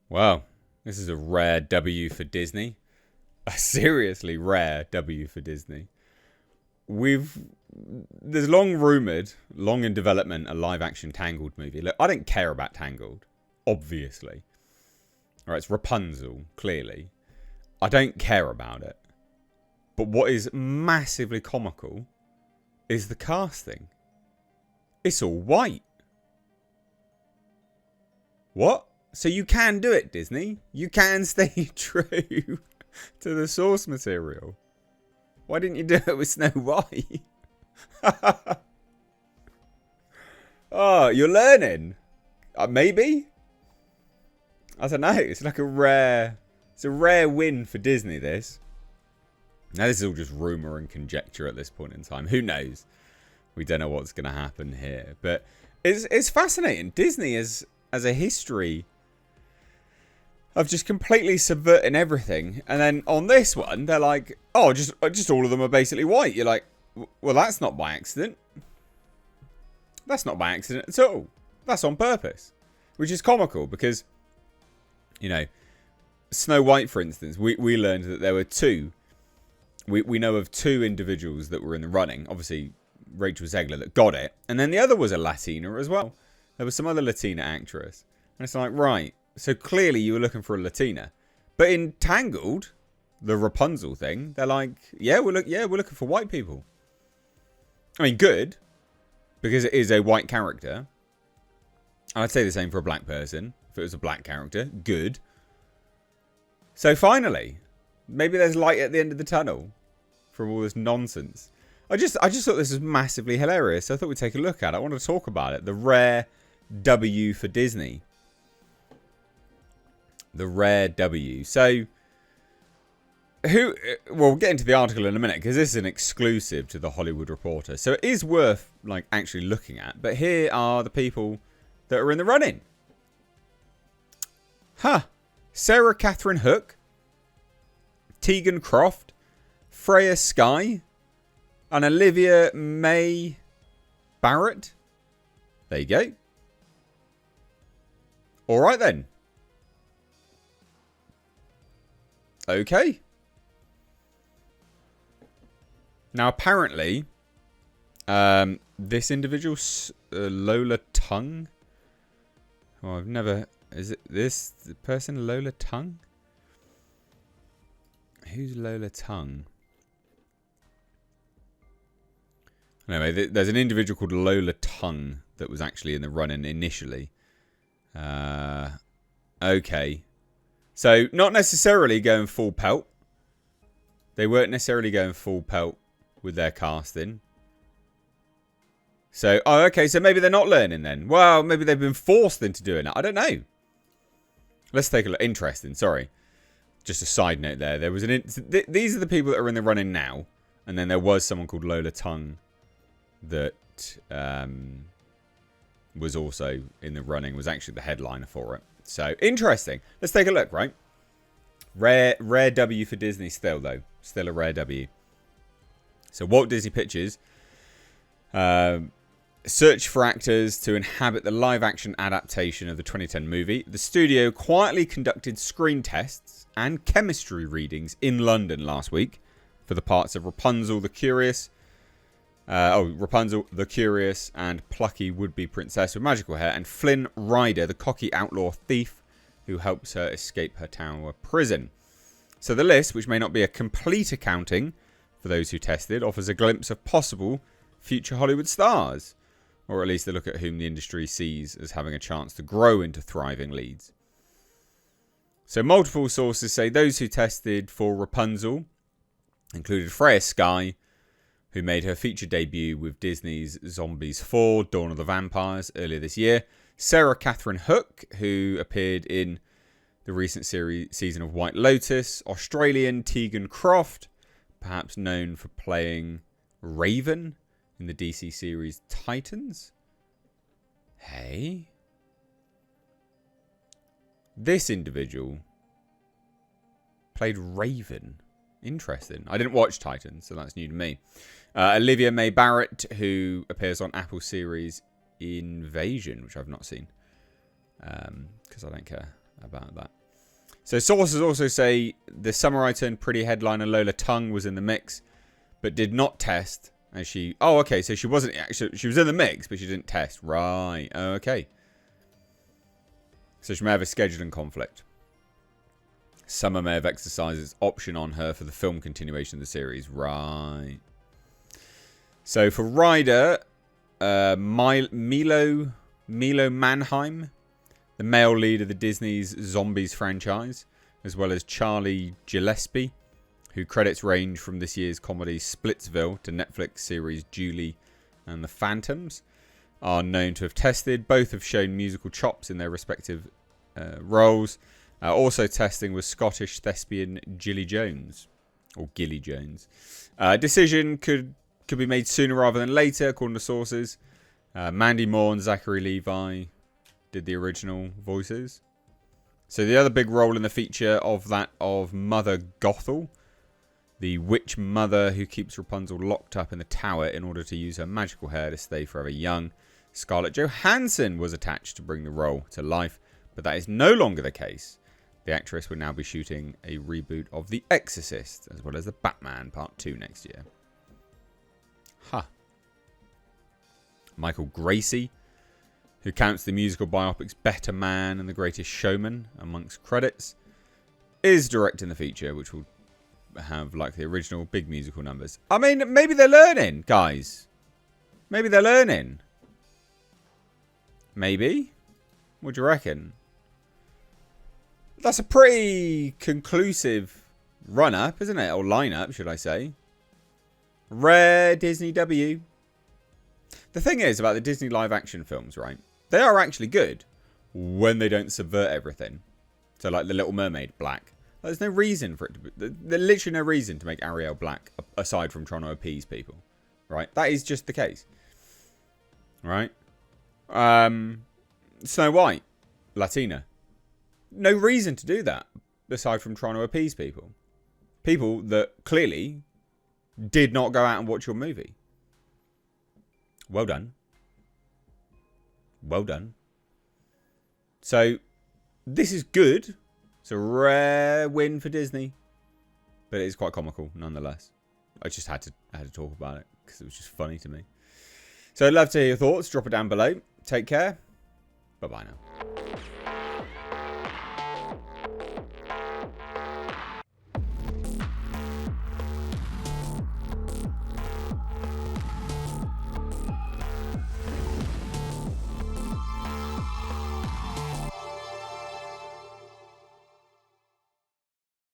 Well, this is a rare W for Disney. A seriously rare W for Disney. There's long rumoured, long in development, a live-action Tangled movie. Look, I don't care about Tangled, obviously. All right, it's Rapunzel, clearly. I don't care about it. But what is massively comical is the casting. It's all white. What? So you can do it, Disney. You can stay true to the source material. Why didn't you do it with Snow White? Oh, you're learning. Maybe? I don't know. It's like a rare win for Disney, this. Now, this is all just rumour and conjecture at this point in time. Who knows? We don't know what's going to happen here. But it's fascinating. Disney as a history of just completely subverting everything. And then on this one, they're like, oh, just all of them are basically white. You're like, well, that's not by accident. That's not by accident at all. That's on purpose. Which is comical because, you know, Snow White, for instance, we learned that there were two. We know of two individuals that were in the running. Obviously, Rachel Zegler that got it. And then the other was a Latina as well. There was some other Latina actress. And it's like, right. So clearly you were looking for a Latina. But in Tangled, the Rapunzel thing, they're like, we're looking for white people. I mean, good. Because it is a white character. I'd say the same for a black person. If it was a black character, good. So finally, maybe there's light at the end of the tunnel from all this nonsense. I just thought this was massively hilarious. So I thought we'd take a look at it. I want to talk about it. The rare W for Disney. The rare W. So, we'll get into the article in a minute because this is an exclusive to the Hollywood Reporter. So it is worth actually looking at. But here are the people that are in the running. Sarah Catherine Hook, Tegan Croft, Freya Skye, and Olivia Mae Barrett. There you go. All right then. Okay. Now apparently, this individual, Lola Tongue. Oh, I've never. Is it this person, Lola Tongue? Who's Lola Tongue? Anyway, there's an individual called Lola Tongue that was actually in the running initially. Okay. So, not necessarily going full pelt. They weren't necessarily going full pelt with their casting. So, okay, so maybe they're not learning then. Well, maybe they've been forced into doing it. I don't know. Let's take a look. Interesting, sorry. Just a side note there. There was these are the people that are in the running now. And then there was someone called Lola Tongue that was also in the running. Was actually the headliner for it. So, interesting. Let's take a look, right? Rare W for Disney still, though. Still a rare W. So, Walt Disney Pictures search for actors to inhabit the live-action adaptation of the 2010 movie. The studio quietly conducted screen tests and chemistry readings in London last week for the parts of Rapunzel the Curious, and plucky would-be princess with magical hair, and Flynn Rider, the cocky outlaw thief who helps her escape her tower prison. So the list, which may not be a complete accounting for those who tested, offers a glimpse of possible future Hollywood stars, or at least a look at whom the industry sees as having a chance to grow into thriving leads. So multiple sources say those who tested for Rapunzel included Freya Skye, who made her feature debut with Disney's Zombies 4, Dawn of the Vampires, earlier this year. Sarah Catherine Hook, who appeared in the recent season of White Lotus. Australian Tegan Croft, perhaps known for playing Raven in the DC series Titans. Hey. This individual played Raven. Interesting. I didn't watch Titans, so that's new to me. Olivia Mae Barrett, who appears on Apple series Invasion, which I've not seen. Because I don't care about that. So sources also say the Summer I Turned Pretty headliner Lola Tung was in the mix, but did not test. As she... Oh, okay. So she wasn't actually... She was in the mix, but she didn't test. Right. Okay. So she may have a scheduling conflict. Summer may have exercised its option on her for the film continuation of the series. Right. So for Ryder, Milo Mannheim, the male lead of the Disney's Zombies franchise, as well as Charlie Gillespie, who credits range from this year's comedy Splitsville to Netflix series Julie and the Phantoms, are known to have tested. Both have shown musical chops in their respective roles. Also testing was Scottish thespian Gilly Jones, or Gilly Jones. Decision could be made sooner rather than later, according to sources. Mandy Moore and Zachary Levi did the original voices. So the other big role in the feature of Mother Gothel, the witch mother who keeps Rapunzel locked up in the tower in order to use her magical hair to stay forever young. Scarlett Johansson was attached to bring the role to life, but that is no longer the case. The actress will now be shooting a reboot of The Exorcist, as well as The Batman Part 2 next year. Michael Gracie, who counts the musical biopics Better Man and The Greatest Showman amongst credits, is directing the feature, which will have, like the original, big musical numbers. I mean, maybe they're learning, guys. Maybe they're learning. Maybe? What do you reckon? That's a pretty conclusive run-up, isn't it? Or line-up, should I say. Rare Disney W. The thing is about the Disney live-action films, right? They are actually good when they don't subvert everything. So, like The Little Mermaid, black. There's no reason for it to be... There's literally no reason to make Ariel black, aside from trying to appease people. Right? That is just the case. Right? Snow White, Latina. No reason to do that, aside from trying to appease people. People that clearly did not go out and watch your movie. Well done. Well done. So, this is good. It's a rare win for Disney. But it is quite comical, nonetheless. I just had to talk about it, because it was just funny to me. So, I'd love to hear your thoughts. Drop it down below. Take care. Bye-bye now.